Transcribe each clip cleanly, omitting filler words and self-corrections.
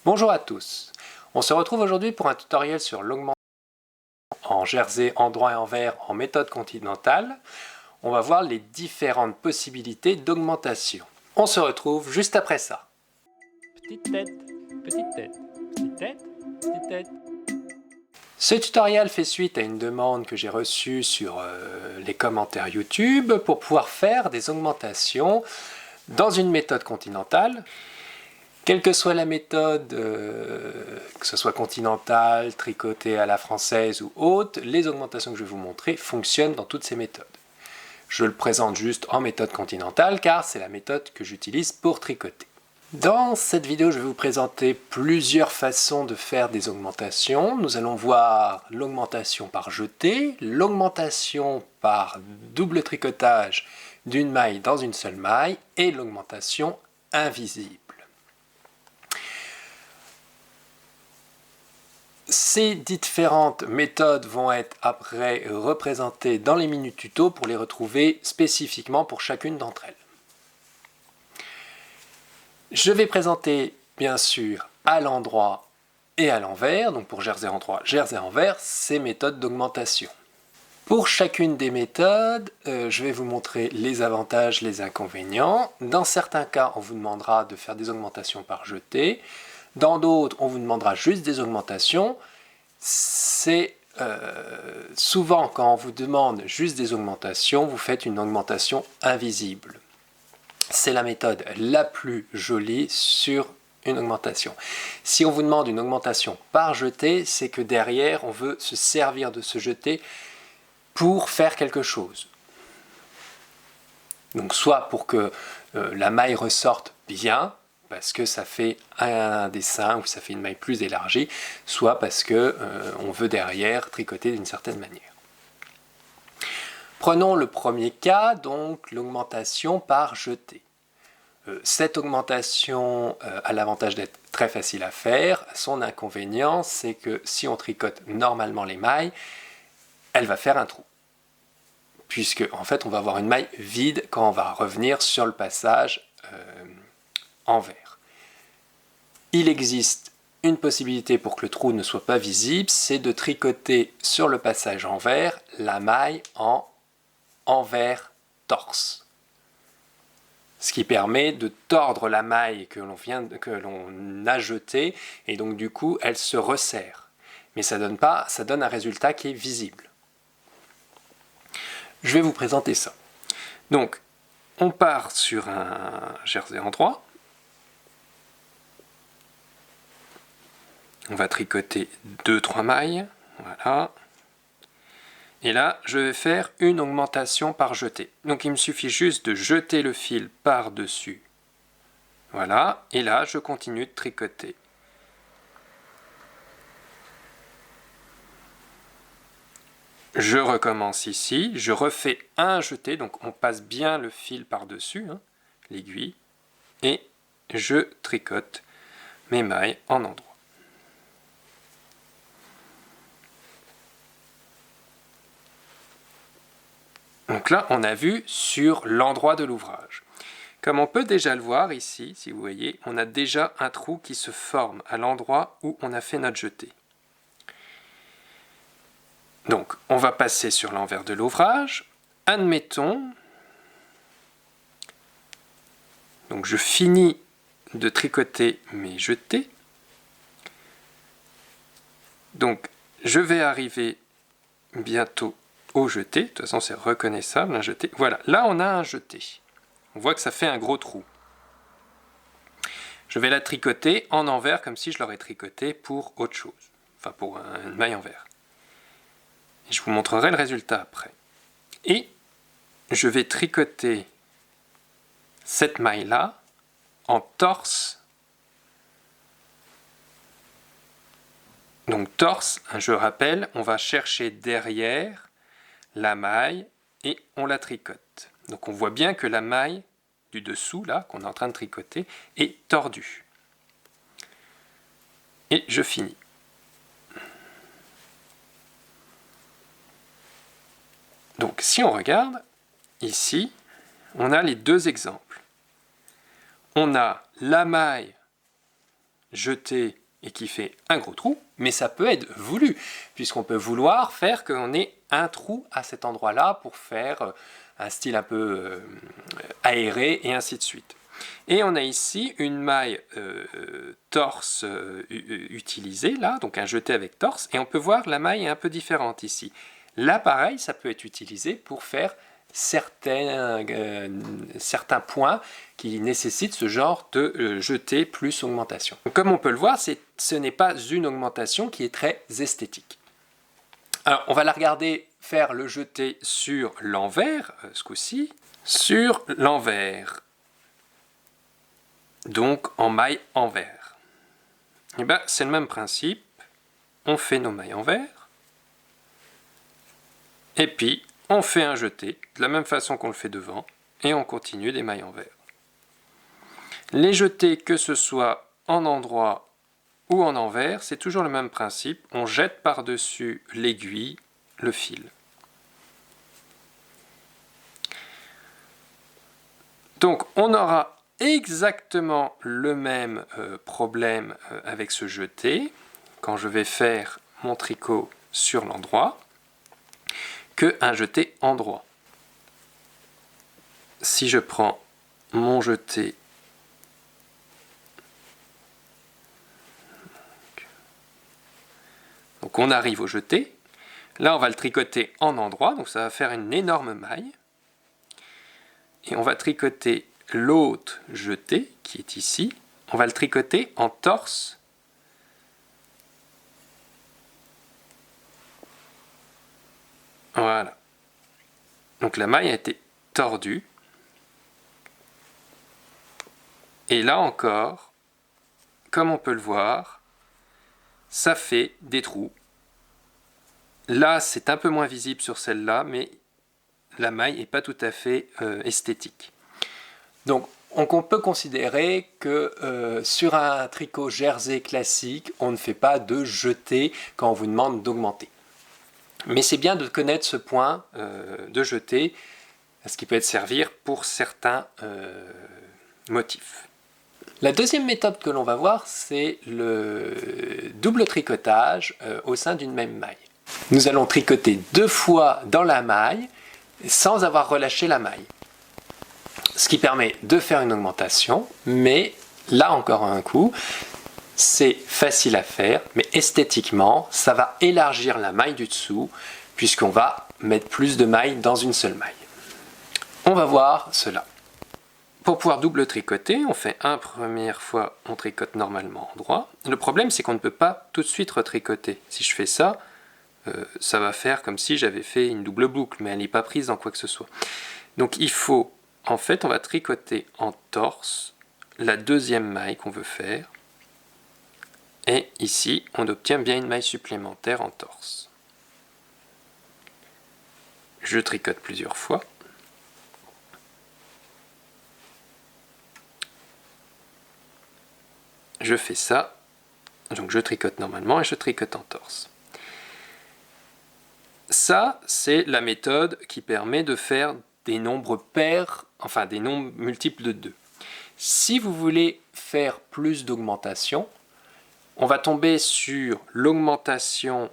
Bonjour à tous, on se retrouve aujourd'hui pour un tutoriel sur l'augmentation en jersey, endroit et envers en méthode continentale. On va voir les différentes possibilités d'augmentation. On se retrouve juste après ça. Petite tête, petite tête, petite tête, petite tête. Ce tutoriel fait suite à une demande que j'ai reçue sur les commentaires YouTube pour pouvoir faire des augmentations dans une méthode continentale. Quelle que soit la méthode, que ce soit continentale, tricotée à la française ou autre, les augmentations que je vais vous montrer fonctionnent dans toutes ces méthodes. Je le présente juste en méthode continentale car c'est la méthode que j'utilise pour tricoter. Dans cette vidéo, je vais vous présenter plusieurs façons de faire des augmentations. Nous allons voir l'augmentation par jeté, l'augmentation par double tricotage d'une maille dans une seule maille et l'augmentation invisible. Ces différentes méthodes vont être après représentées dans les minutes tuto pour les retrouver spécifiquement pour chacune d'entre elles. Je vais présenter bien sûr à l'endroit et à l'envers, donc pour jersey endroit, jersey envers, ces méthodes d'augmentation. Pour chacune des méthodes, je vais vous montrer les avantages, les inconvénients. Dans certains cas, on vous demandera de faire des augmentations par jeté. Dans d'autres, on vous demandera juste des augmentations. C'est souvent quand on vous demande juste des augmentations, vous faites une augmentation invisible. C'est la méthode la plus jolie sur une augmentation. Si on vous demande une augmentation par jeté, c'est que derrière, on veut se servir de ce jeté pour faire quelque chose. Donc soit pour que la maille ressorte bien, parce que ça fait un dessin ou ça fait une maille plus élargie, soit parce que on veut derrière tricoter d'une certaine manière. Prenons le premier cas, donc l'augmentation par jeté. Cette augmentation a l'avantage d'être très facile à faire. Son inconvénient, c'est que si on tricote normalement les mailles, elle va faire un trou. Puisque en fait, on va avoir une maille vide quand on va revenir sur le passage envers. Il existe une possibilité pour que le trou ne soit pas visible, c'est de tricoter sur le passage envers la maille en envers torse. Ce qui permet de tordre la maille que l'on a jetée et donc du coup elle se resserre. Mais ça donne un résultat qui est visible. Je vais vous présenter ça. Donc on part sur un jersey endroit. On va tricoter 2-3 mailles, voilà. Et là, je vais faire une augmentation par jeté. Donc il me suffit juste de jeter le fil par-dessus. Voilà, et là, je continue de tricoter. Je recommence ici, je refais un jeté, donc on passe bien le fil par-dessus, hein, l'aiguille, et je tricote mes mailles en endroit. Donc là, on a vu sur l'endroit de l'ouvrage. Comme on peut déjà le voir ici, si vous voyez, on a déjà un trou qui se forme à l'endroit où on a fait notre jeté. Donc, on va passer sur l'envers de l'ouvrage. Admettons, donc je finis de tricoter mes jetés. Donc, je vais arriver bientôt au jeté. De toute façon, c'est reconnaissable, un jeté. Voilà, là, on a un jeté. On voit que ça fait un gros trou. Je vais la tricoter en envers comme si je l'aurais tricoté pour autre chose. Enfin, pour une maille envers. Et je vous montrerai le résultat après. Et je vais tricoter cette maille-là en torse. Donc torse, je rappelle, on va chercher derrière la maille et on la tricote. Donc on voit bien que la maille du dessous, là, qu'on est en train de tricoter, est tordue. Et je finis. Donc si on regarde, ici, on a les deux exemples. On a la maille jeté et qui fait un gros trou, mais ça peut être voulu, puisqu'on peut vouloir faire qu'on ait un trou à cet endroit-là pour faire un style un peu aéré et ainsi de suite. Et on a ici une maille torse utilisée, là, donc un jeté avec torse, et on peut voir la maille est un peu différente ici. Là, pareil, ça peut être utilisé pour faire certains points qui nécessitent ce genre de jeté plus augmentation. Donc, comme on peut le voir, ce n'est pas une augmentation qui est très esthétique. Alors, on va la regarder faire le jeté sur l'envers, ce coup-ci, sur l'envers. Donc en maille envers. Et bien c'est le même principe, on fait nos mailles envers, et puis on fait un jeté, de la même façon qu'on le fait devant, et on continue des mailles envers. Les jetés, que ce soit en endroit ou en envers, c'est toujours le même principe, on jette par-dessus l'aiguille le fil. Donc on aura exactement le même problème avec ce jeté quand je vais faire mon tricot sur l'endroit qu'un jeté endroit. Si je prends mon jeté donc on arrive au jeté, là on va le tricoter en endroit, donc ça va faire une énorme maille et on va tricoter l'autre jeté, qui est ici, on va le tricoter en torse. Voilà. Donc la maille a été tordue. Et là encore, comme on peut le voir, ça fait des trous. Là, c'est un peu moins visible sur celle-là, mais la maille n'est pas tout à fait esthétique. Donc, on peut considérer que sur un tricot jersey classique, on ne fait pas de jeté quand on vous demande d'augmenter. Mais c'est bien de connaître ce point de jeté, ce qui peut être servir pour certains motifs. La deuxième méthode que l'on va voir, c'est le double tricotage au sein d'une même maille. Nous allons tricoter 2 fois dans la maille sans avoir relâché la maille. Ce qui permet de faire une augmentation, mais là encore un coup, c'est facile à faire, mais esthétiquement, ça va élargir la maille du dessous, puisqu'on va mettre plus de mailles dans une seule maille. On va voir cela. Pour pouvoir double tricoter, on fait une première fois, on tricote normalement en droit. Le problème, c'est qu'on ne peut pas tout de suite retricoter. Si je fais ça, ça va faire comme si j'avais fait une double boucle, mais elle n'est pas prise dans quoi que ce soit. Donc il faut, en fait, on va tricoter en torse la deuxième maille qu'on veut faire. Et ici, on obtient bien une maille supplémentaire en torse. Je tricote plusieurs fois. Je fais ça, donc je tricote normalement et je tricote en torse. Ça, c'est la méthode qui permet de faire des nombres pairs, enfin des nombres multiples de 2. Si vous voulez faire plus d'augmentation, on va tomber sur l'augmentation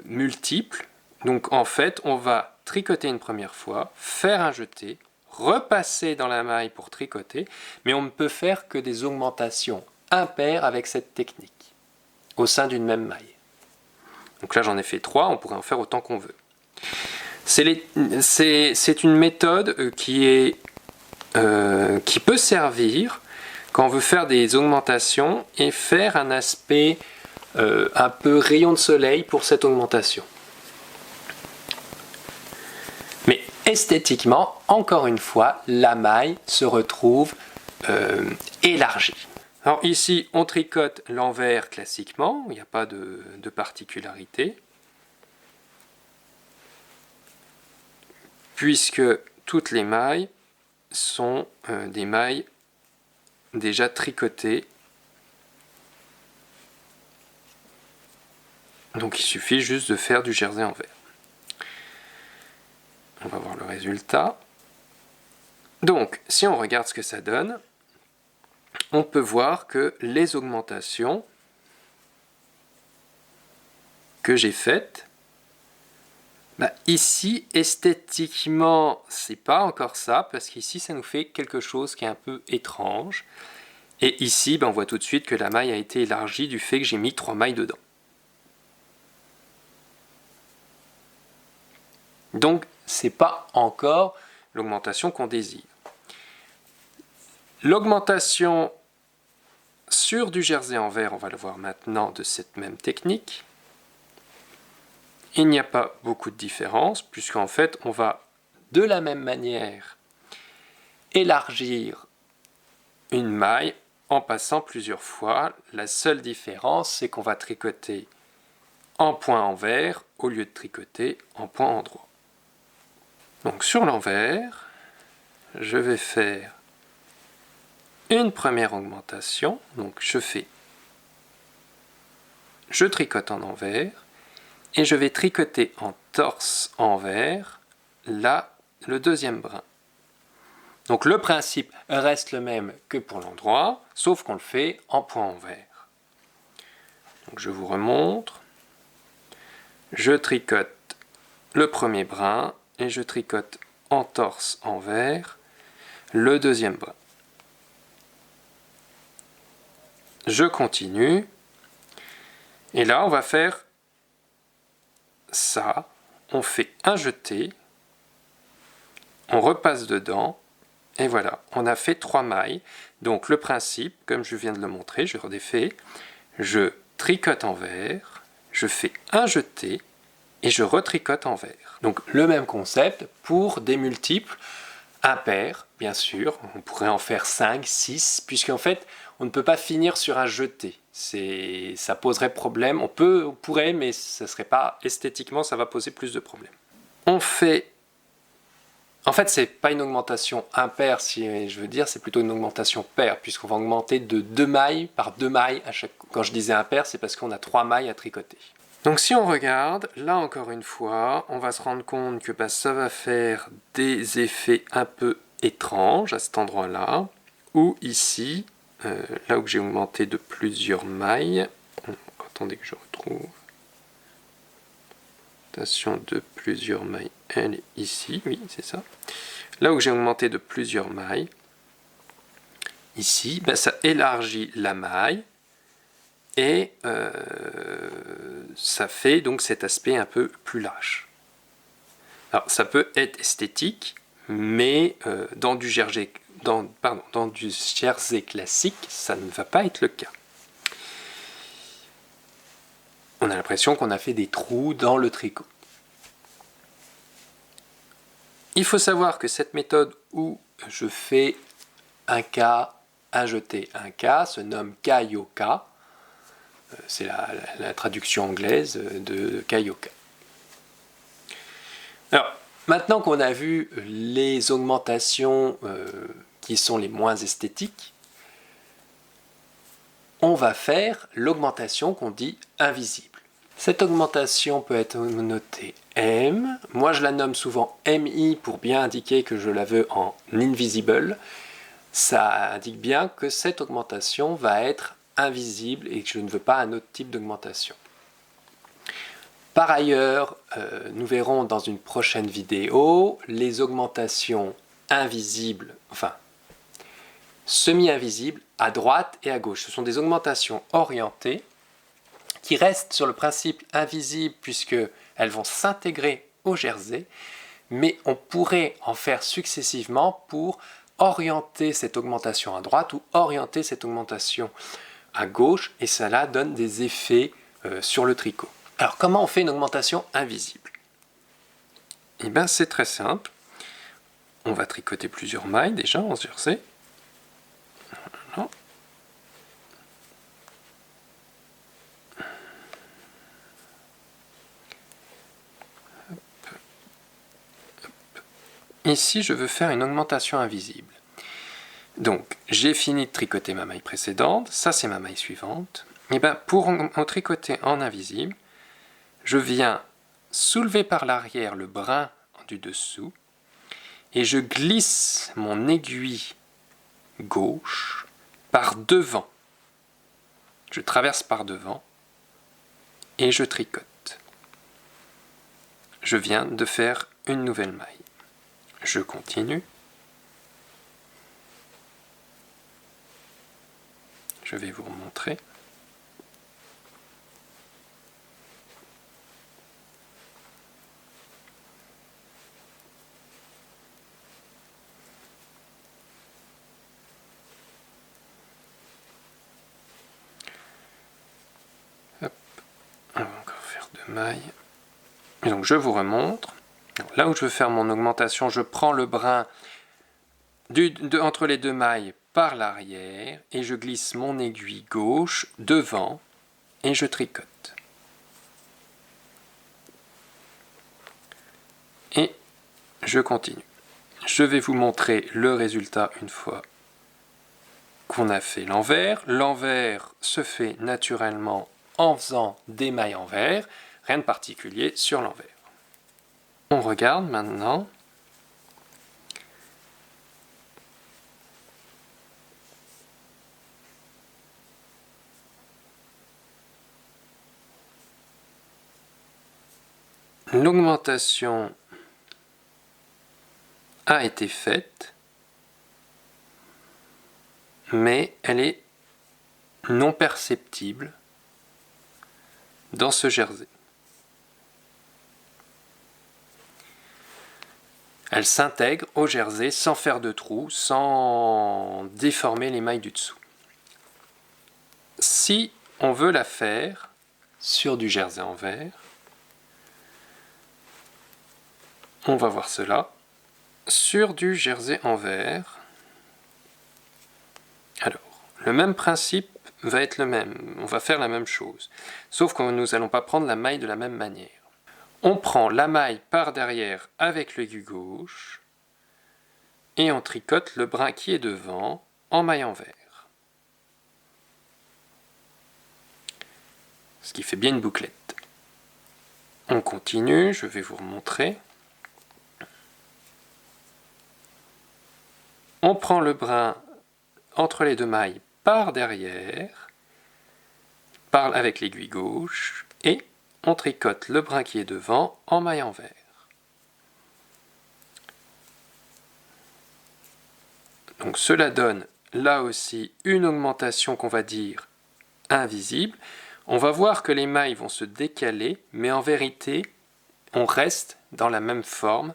multiple. Donc en fait, on va tricoter une première fois, faire un jeté, repasser dans la maille pour tricoter, mais on ne peut faire que des augmentations impaires avec cette technique au sein d'une même maille. Donc là j'en ai fait 3, on pourrait en faire autant qu'on veut. C'est une méthode qui peut servir quand on veut faire des augmentations et faire un aspect un peu rayon de soleil pour cette augmentation. Mais esthétiquement, encore une fois, la maille se retrouve élargie. Alors ici, on tricote l'envers classiquement, il n'y a pas de particularité. Puisque toutes les mailles sont des mailles déjà tricotées. Donc il suffit juste de faire du jersey envers. On va voir le résultat. Donc, si on regarde ce que ça donne, on peut voir que les augmentations que j'ai faites, ici, esthétiquement, c'est pas encore ça, parce qu'ici, ça nous fait quelque chose qui est un peu étrange. Et ici, on voit tout de suite que la maille a été élargie du fait que j'ai mis 3 mailles dedans. Donc, c'est pas encore l'augmentation qu'on désire. L'augmentation sur du jersey en vert, on va le voir maintenant de cette même technique. Il n'y a pas beaucoup de différence, puisqu'en fait, on va de la même manière élargir une maille en passant plusieurs fois. La seule différence, c'est qu'on va tricoter en point envers au lieu de tricoter en point endroit. Donc sur l'envers, je vais faire une première augmentation. Donc je tricote en envers et je vais tricoter en torse envers là le deuxième brin. Donc le principe reste le même que pour l'endroit, sauf qu'on le fait en point envers. Donc je vous remontre. Je tricote le premier brin et je tricote en torse envers le deuxième brin. Je continue. Et là, on va faire ça. On fait un jeté. On repasse dedans. Et voilà, on a fait 3 mailles. Donc le principe, comme je viens de le montrer, je redéfais. Je tricote envers. Je fais un jeté. Et je retricote envers. Donc le même concept pour des multiples impairs, bien sûr. On pourrait en faire 5, 6, puisqu'en fait, on ne peut pas finir sur un jeté. Ça poserait problème. On pourrait, mais ça serait pas esthétiquement, ça va poser plus de problèmes. On fait... En fait, c'est pas une augmentation impaire, si je veux dire, c'est plutôt une augmentation paire, puisqu'on va augmenter de 2 mailles par 2 mailles à chaque... Quand je disais impaire, c'est parce qu'on a 3 mailles à tricoter. Donc si on regarde, là encore une fois, on va se rendre compte que ça va faire des effets un peu étranges à cet endroit-là, ou ici, là où j'ai augmenté de plusieurs mailles, attendez que je retrouve, augmentation de plusieurs mailles, elle est ici, oui c'est ça, là où j'ai augmenté de plusieurs mailles, ici, ça élargit la maille, et ça fait donc cet aspect un peu plus lâche. Alors ça peut être esthétique, mais dans du jersey classique, ça ne va pas être le cas. On a l'impression qu'on a fait des trous dans le tricot. Il faut savoir que cette méthode où je fais un cas, un jeté, un cas, se nomme Kaioka. C'est la traduction anglaise de Kaioka. Alors, maintenant qu'on a vu les augmentations qui sont les moins esthétiques, on va faire l'augmentation qu'on dit invisible. Cette augmentation peut être notée M. Moi, je la nomme souvent MI pour bien indiquer que je la veux en invisible. Ça indique bien que cette augmentation va être invisible et que je ne veux pas un autre type d'augmentation. Par ailleurs, nous verrons dans une prochaine vidéo les augmentations invisibles, enfin semi-invisibles à droite et à gauche. Ce sont des augmentations orientées qui restent sur le principe invisible puisqu'elles vont s'intégrer au jersey, mais on pourrait en faire successivement pour orienter cette augmentation à droite ou orienter cette augmentation à gauche, et cela donne des effets sur le tricot. Alors comment on fait une augmentation invisible? Eh bien c'est très simple. On va tricoter plusieurs mailles déjà en jersey. Voilà. Ici je veux faire une augmentation invisible. Donc, j'ai fini de tricoter ma maille précédente, ça c'est ma maille suivante. Et bien, pour en tricoter en invisible, je viens soulever par l'arrière le brin du dessous et je glisse mon aiguille gauche par devant. Je traverse par devant et je tricote. Je viens de faire une nouvelle maille. Je continue. Je vais vous remontrer. Hop. On va encore faire 2 mailles. Et donc je vous remontre. Donc, là où je veux faire mon augmentation, je prends le brin entre les 2 mailles par l'arrière et je glisse mon aiguille gauche devant et je tricote. Et je continue. Je vais vous montrer le résultat une fois qu'on a fait l'envers. L'envers se fait naturellement en faisant des mailles envers, rien de particulier sur l'envers. On regarde maintenant. L'augmentation a été faite, mais elle est non perceptible dans ce jersey. Elle s'intègre au jersey sans faire de trous, sans déformer les mailles du dessous. Si on veut la faire sur du jersey envers, on va voir cela. Sur du jersey envers, alors, le même principe va être le même. On va faire la même chose. Sauf que nous n'allons pas prendre la maille de la même manière. On prend la maille par derrière avec l'aiguille gauche et on tricote le brin qui est devant en maille envers. Ce qui fait bien une bouclette. On continue, je vais vous remontrer. On prend le brin entre les 2 mailles par derrière, avec l'aiguille gauche, et on tricote le brin qui est devant en maille envers. Donc cela donne là aussi une augmentation qu'on va dire invisible. On va voir que les mailles vont se décaler, mais en vérité, on reste dans la même forme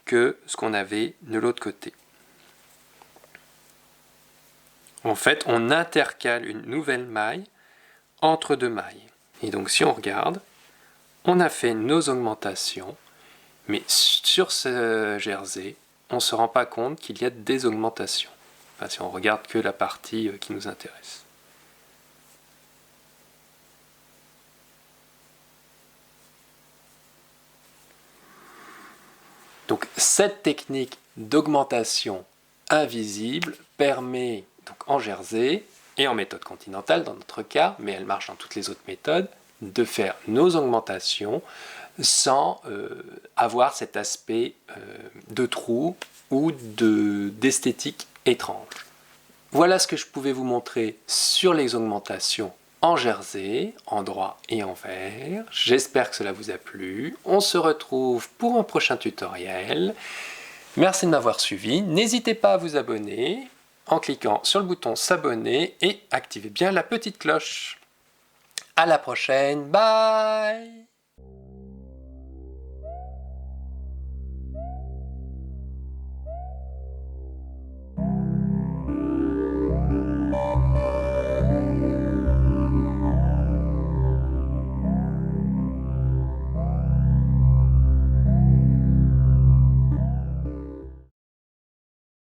que ce qu'on avait de l'autre côté. En fait, on intercale une nouvelle maille entre 2 mailles. Et donc si on regarde, on a fait nos augmentations, mais sur ce jersey, on ne se rend pas compte qu'il y a des augmentations. Enfin, si on regarde que la partie qui nous intéresse. Donc cette technique d'augmentation invisible permet, donc en jersey et en méthode continentale dans notre cas, mais elle marche dans toutes les autres méthodes, de faire nos augmentations sans avoir cet aspect de trou ou d'esthétique étrange. Voilà ce que je pouvais vous montrer sur les augmentations en jersey, en droit et en vert. J'espère que cela vous a plu. On se retrouve pour un prochain tutoriel. Merci de m'avoir suivi. N'hésitez pas à vous abonner en cliquant sur le bouton s'abonner et activez bien la petite cloche. À la prochaine. Bye!